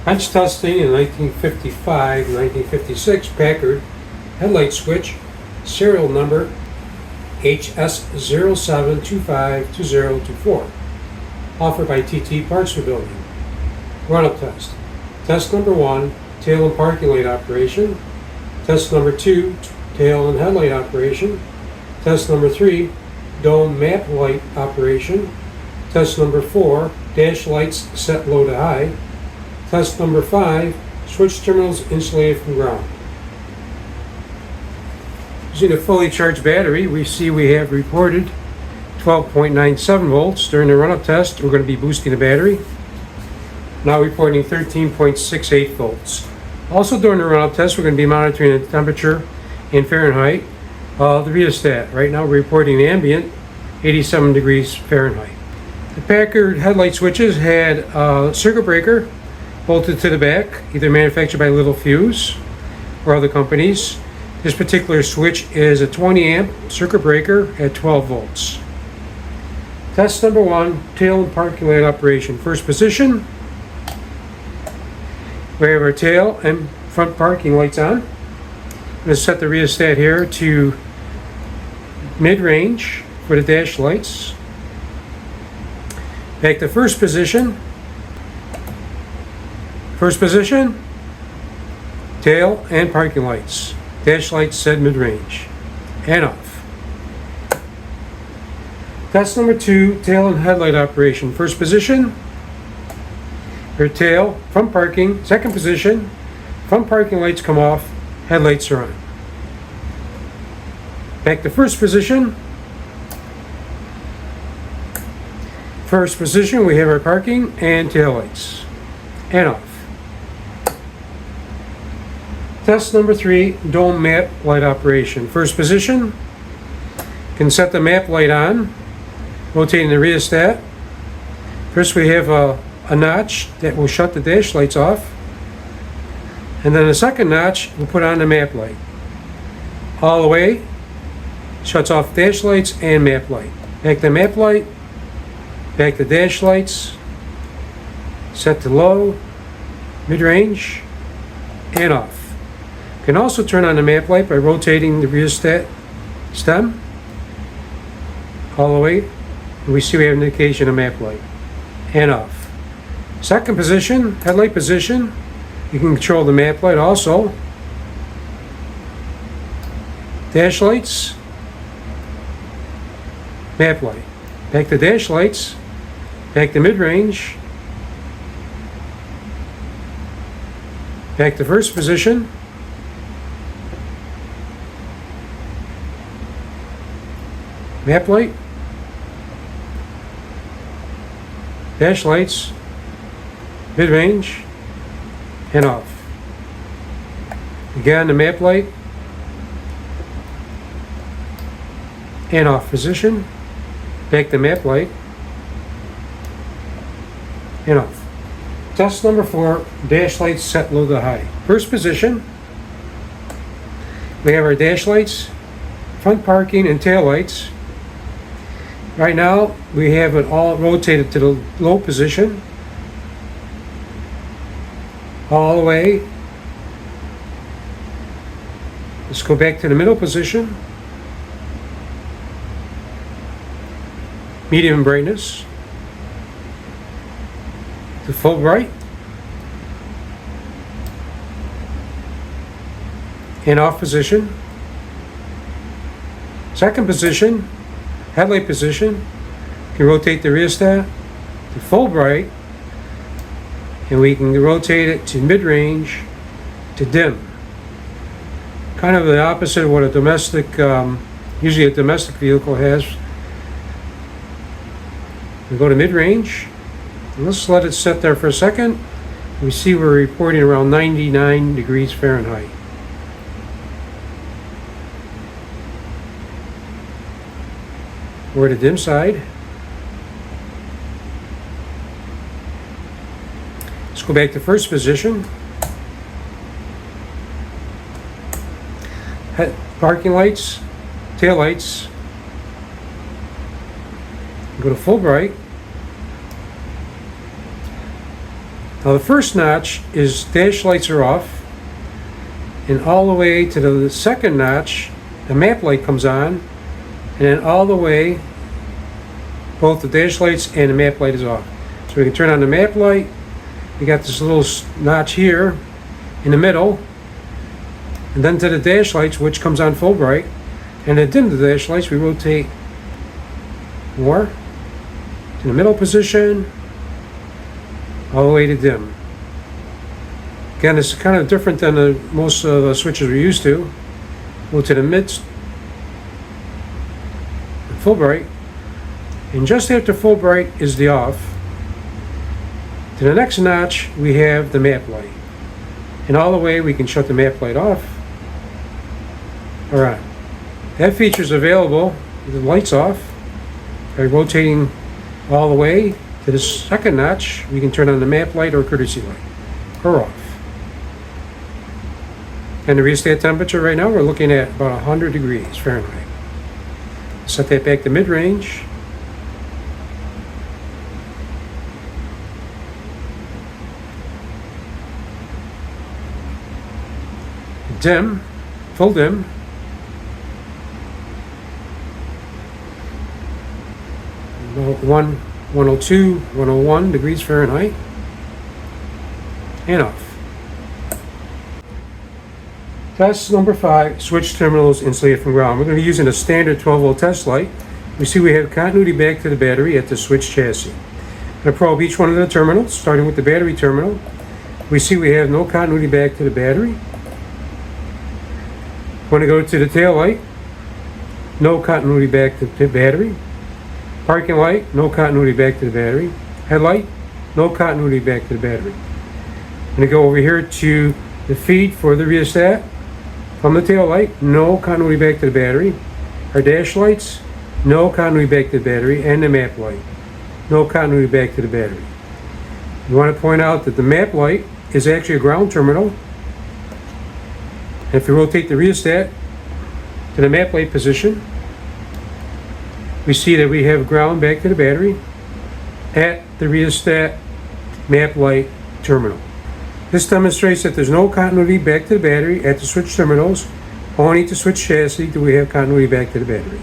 Bench testing in 1955-1956 Packard Headlight switch, serial number HS07252024, offered by TT Parts Rebuilding. Run-up test. Test number 1, tail and parking light operation. Test number 2, tail and headlight operation. Test number 3, dome map light operation. Test number 4, dash lights set low to high. Test number 5, switch terminals insulated from ground. Using a fully charged battery, we have reported 12.97 volts. During the run-up test, we're going to be boosting the battery. Now reporting 13.68 volts. Also during the run-up test, we're going to be monitoring the temperature in Fahrenheit of the rheostat. Right now we're reporting ambient 87 degrees Fahrenheit. The Packard headlight switches had a circuit breaker bolted to the back, either manufactured by Little Fuse or other companies. This particular switch is a 20 amp circuit breaker at 12 volts. Test number 1, tail and parking light operation. First position, we have our tail and front parking lights on. I'm going to set the rheostat here to mid-range for the dash lights. Back to first position. First position, tail and parking lights. Dash lights set mid-range. And off. Test number 2, tail and headlight operation. First position, your tail, front parking. Second position, front parking lights come off, headlights are on. Back to first position. First position, we have our parking and tail lights. And off. Test number 3, dome map light operation. First position, can set the map light on, rotating the rheostat. First we have a notch that will shut the dash lights off, and then a second notch will put on the map light. All the way, shuts off dash lights and map light. Back to map light, back to dash lights, set to low, mid-range, and off. Can also turn on the map light by rotating the rheostat stem all the way, and we see we have an indication of map light. And off. Second position, headlight position, you can control the map light also. Dash lights, map light. Back to dash lights, back to mid-range, back to first position, map light, dash lights, mid-range, and off. Again, the map light, and off position, back to map light, and off. Test number 4, dash lights set low to high. First position, we have our dash lights, front parking, and tail lights. Right now, we have it all rotated to the low position, all the way. Let's go back to the middle position, medium brightness, to full bright, and off position. Second position, headlight position, you can rotate the rheostat to full bright, and we can rotate it to mid-range to dim. Kind of the opposite of what a domestic, usually a domestic vehicle has. We go to mid-range, and let's let it sit there for a second. We see we're reporting around 99 degrees Fahrenheit. We're at the dim side. Let's go back to first position. Parking lights, tail lights. Go to full bright. Now the first notch is dash lights are off, and all the way to the second notch, the map light comes on, and then all the way, both the dash lights and the map light is off. So we can turn on the map light. We got this little notch here in the middle, and then to the dash lights, which comes on full bright, and then dim the dash lights, we rotate more to the middle position, all the way to dim. Again, it's kind of different than most of the switches we're used to. Go to the mid, full bright, and just after full bright is the off. To the next notch, we have the map light, and all the way we can shut the map light off or on. That feature is available with the lights off. By rotating all the way to the second notch, we can turn on the map light or courtesy light, or off. And the rheostat temperature right now, we're looking at about 100 degrees Fahrenheit. Set that back to mid-range. Dim, full dim. About 102, 101 degrees Fahrenheit. And off. Test number 5, switch terminals insulated from ground. We're going to be using a standard 12-volt test light. We see we have continuity back to the battery at the switch chassis. I'm going to probe each one of the terminals, starting with the battery terminal. We see we have no continuity back to the battery. When I go to the tail light, no continuity back to the battery. Parking light, no continuity back to the battery. Headlight, no continuity back to the battery. I'm going to go over here to the feed for the rheostat. From the tail light, no continuity back to the battery. Our dash lights, no continuity back to the battery. And the map light, no continuity back to the battery. You want to point out that the map light is actually a ground terminal. And if you rotate the rheostat to the map light position, we see that we have ground back to the battery at the rheostat map light terminal. This demonstrates that there's no continuity back to the battery at the switch terminals. Only to switch chassis do we have continuity back to the battery.